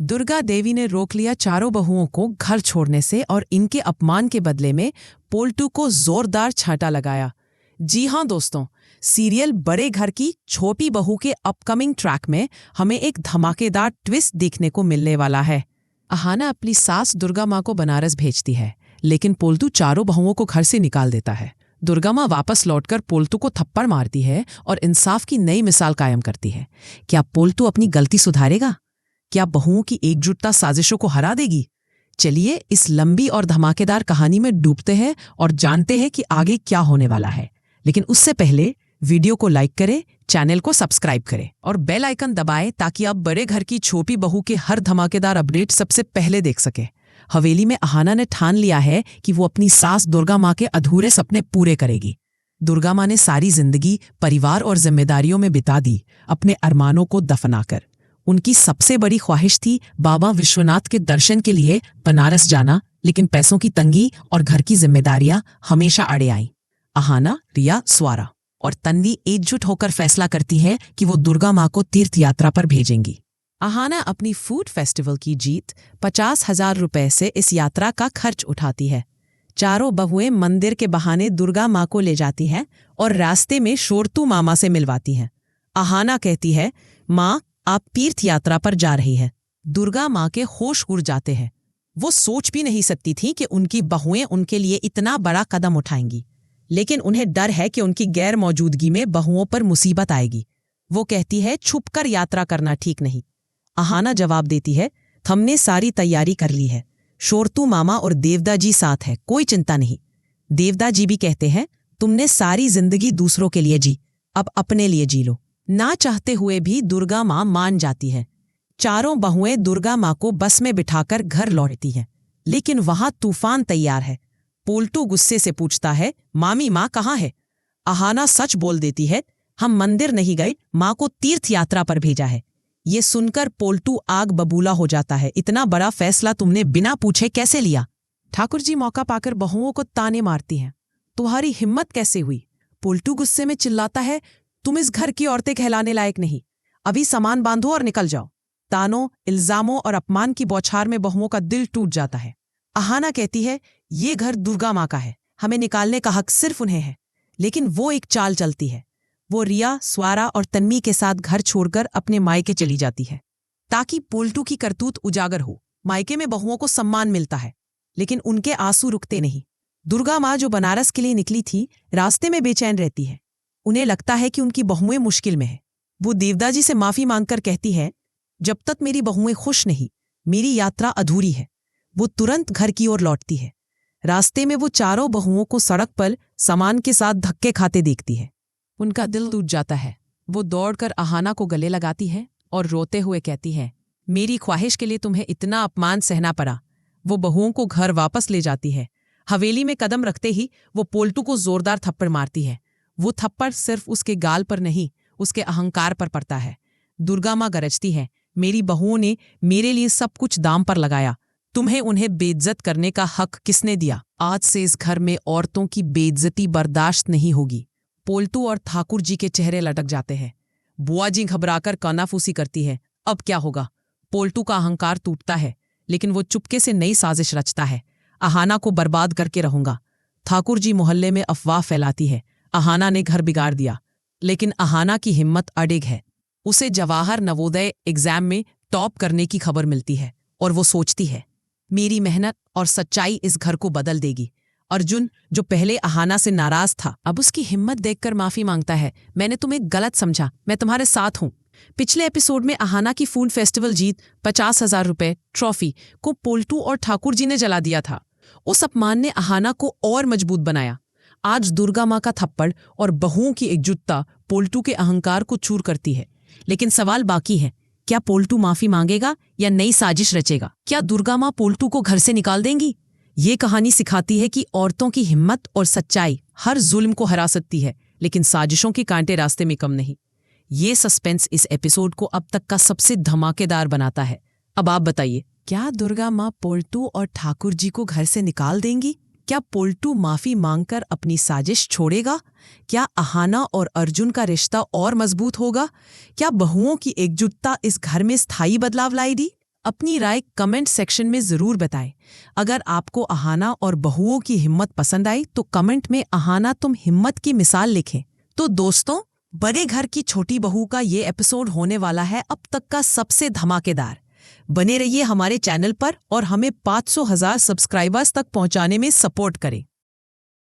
दुर्गा देवी ने रोक लिया चारों बहुओं को घर छोड़ने से और इनके अपमान के बदले में पोल्टू को जोरदार छांटा लगाया। जी हाँ दोस्तों, सीरियल बड़े घर की छोटी बहू के अपकमिंग ट्रैक में हमें एक धमाकेदार ट्विस्ट देखने को मिलने वाला है। अहाना अपनी सास दुर्गा माँ को बनारस भेजती है, लेकिन पोल्टू चारों बहुओं को घर से निकाल देता है। दुर्गा माँ वापस लौटकर पोल्टू को थप्पड़ मारती है और इंसाफ की नई मिसाल कायम करती है। क्या पोल्टू अपनी गलती सुधारेगा? क्या बहुओं की एकजुटता साजिशों को हरा देगी? चलिए इस लंबी और धमाकेदार कहानी में डूबते हैं और जानते हैं कि आगे क्या होने वाला है। लेकिन उससे पहले वीडियो को लाइक करें, चैनल को सब्सक्राइब करें और बेल आइकन दबाएं ताकि आप बड़े घर की छोटी बहू के हर धमाकेदार अपडेट सबसे पहले देख सकें। हवेली में अहाना ने ठान लिया है कि वो अपनी सास दुर्गा माँ के अधूरे सपने पूरे करेगी। दुर्गा माँ ने सारी जिंदगी परिवार और जिम्मेदारियों में बिता दी, अपने अरमानों को दफनाकर। उनकी सबसे बड़ी ख्वाहिश थी बाबा विश्वनाथ के दर्शन के लिए बनारस जाना, लेकिन पैसों की तंगी और घर की जिम्मेदारियां हमेशा अड़े आईं। अहाना, रिया, स्वारा और तन्वी एकजुट होकर फैसला करती है कि वो दुर्गा माँ को तीर्थ यात्रा पर भेजेंगी। अहाना अपनी फूड फेस्टिवल की जीत 50,000 रुपए से इस यात्रा का खर्च उठाती है। चारों बहुएं मंदिर के बहाने दुर्गा माँ को ले जाती हैं और रास्ते में शोरतू मामा से मिलवाती हैं। अहाना कहती है, माँ आप तीर्थ यात्रा पर जा रही है। दुर्गा माँ के होश उड़ जाते हैं। वो सोच भी नहीं सकती थी कि उनकी बहुएं उनके लिए इतना बड़ा कदम उठाएंगी, लेकिन उन्हें डर है कि उनकी गैर मौजूदगी में बहुओं पर मुसीबत आएगी। वो कहती है, छुपकर यात्रा करना ठीक नहीं। अहाना जवाब देती है, हमने सारी तैयारी कर ली है। शोरतू मामा और देवदा जी साथ है, कोई चिंता नहीं। देवदा जी भी कहते हैं, तुमने सारी जिंदगी दूसरों के लिए जी, अब अपने लिए जी लो। ना चाहते हुए भी दुर्गा माँ मान जाती है। चारों बहुएं दुर्गा माँ को बस में बिठाकर घर लौटती हैं, लेकिन वहां तूफान तैयार है। पोल्टू गुस्से से पूछता है, मामी माँ कहाँ है? अहाना सच बोल देती है, हम मंदिर नहीं गए, माँ को तीर्थ यात्रा पर भेजा है। ये सुनकर पोल्टू आग बबूला हो जाता है, इतना बड़ा फैसला तुमने बिना पूछे कैसे लिया? ठाकुर जी मौका पाकर बहुओं को ताने मारती हैं, तुम्हारी हिम्मत कैसे हुई? पोल्टू गुस्से में चिल्लाता है, तुम इस घर की औरतें कहलाने लायक नहीं, अभी सामान बांधो और निकल जाओ। तानों, इल्जामों और अपमान की बौछार में बहुओं का दिल टूट जाता है। अहाना कहती है, ये घर दुर्गा माँ का है, हमें निकालने का हक सिर्फ उन्हें है। लेकिन वो एक चाल चलती है। वो रिया, स्वारा और तन्वी के साथ घर छोड़कर अपने मायके चली जाती है, ताकि पोल्टू की करतूत उजागर हो। मायके में बहुओं को सम्मान मिलता है, लेकिन उनके आंसू रुकते नहीं। दुर्गा माँ जो बनारस के लिए निकली थी, रास्ते में बेचैन रहती है। उन्हें लगता है कि उनकी बहुएं मुश्किल में है। वो देवदा जी से माफी मांगकर कहती है, जब तक मेरी बहुएं खुश नहीं, मेरी यात्रा अधूरी है। वो तुरंत घर की ओर लौटती है। रास्ते में वो चारों बहुओं को सड़क पर सामान के साथ धक्के खाते देखती है। उनका दिल टूट जाता है। वो दौड़कर अहाना को गले लगाती है और रोते हुए कहती है, मेरी ख्वाहिश के लिए तुम्हें इतना अपमान सहना पड़ा। वो बहुओं को घर वापस ले जाती है। हवेली में कदम रखते ही वो पोल्टू को जोरदार थप्पड़ मारती है। वो थप्पड़ सिर्फ उसके गाल पर नहीं, उसके अहंकार पर पड़ता है। दुर्गा माँ गरजती है, मेरी बहुओं ने मेरे लिए सब कुछ दाम पर लगाया, तुम्हें उन्हें बेइज्जत करने का हक किसने दिया? आज से इस घर में औरतों की बेइज्जती बर्दाश्त नहीं होगी। पोल्टू और ठाकुर जी के चेहरे लटक जाते हैं। बुआ जी घबराकर कानाफूसी करती है, अब क्या होगा? पोल्टू का अहंकार टूटता है, लेकिन वो चुपके से नई साजिश रचता है। अहाना को बर्बाद करके रहूंगा। ठाकुर जी मोहल्ले में अफवाह फैलाती है, अहाना ने घर बिगाड़ दिया। लेकिन अहाना की हिम्मत अडिग है। उसे जवाहर नवोदय एग्जाम में टॉप करने की खबर मिलती है और वो सोचती है, मेरी मेहनत और सच्चाई इस घर को बदल देगी। अर्जुन, जो पहले अहाना से नाराज था, अब उसकी हिम्मत देखकर माफी मांगता है, मैंने तुम्हें गलत समझा, मैं तुम्हारे साथ हूं। पिछले एपिसोड में अहाना की फूड फेस्टिवल जीत 50,000 रुपए ट्रॉफी को पोल्टू और ठाकुर जी ने जला दिया था। उस अपमान ने अहाना को और मजबूत बनाया। आज दुर्गा माँ का थप्पड़ और बहुओं की एकजुटता पोल्टू के अहंकार को चूर करती है। लेकिन सवाल बाकी है, क्या पोल्टू माफी मांगेगा या नई साजिश रचेगा? क्या दुर्गा माँ पोल्टू को घर से निकाल देंगी? ये कहानी सिखाती है कि औरतों की हिम्मत और सच्चाई हर जुल्म को हरा सकती है, लेकिन साजिशों के कांटे रास्ते में कम नहीं। ये सस्पेंस इस एपिसोड को अब तक का सबसे धमाकेदार बनाता है। अब आप बताइए, क्या दुर्गा माँ पोल्टू और ठाकुर जी को घर से निकाल देंगी? क्या पोल्टू माफी मांगकर अपनी साजिश छोड़ेगा? क्या अहाना और अर्जुन का रिश्ता और मजबूत होगा? क्या बहुओं की एकजुटता इस घर में स्थायी बदलाव लाएगी? अपनी राय कमेंट सेक्शन में जरूर बताएं। अगर आपको अहाना और बहुओं की हिम्मत पसंद आई तो कमेंट में अहाना तुम हिम्मत की मिसाल लिखें। तो दोस्तों, बड़े घर की छोटी बहू का ये एपिसोड होने वाला है अब तक का सबसे धमाकेदार। बने रहिए हमारे चैनल पर और हमें 500,000 सब्सक्राइबर्स तक पहुंचाने में सपोर्ट करें।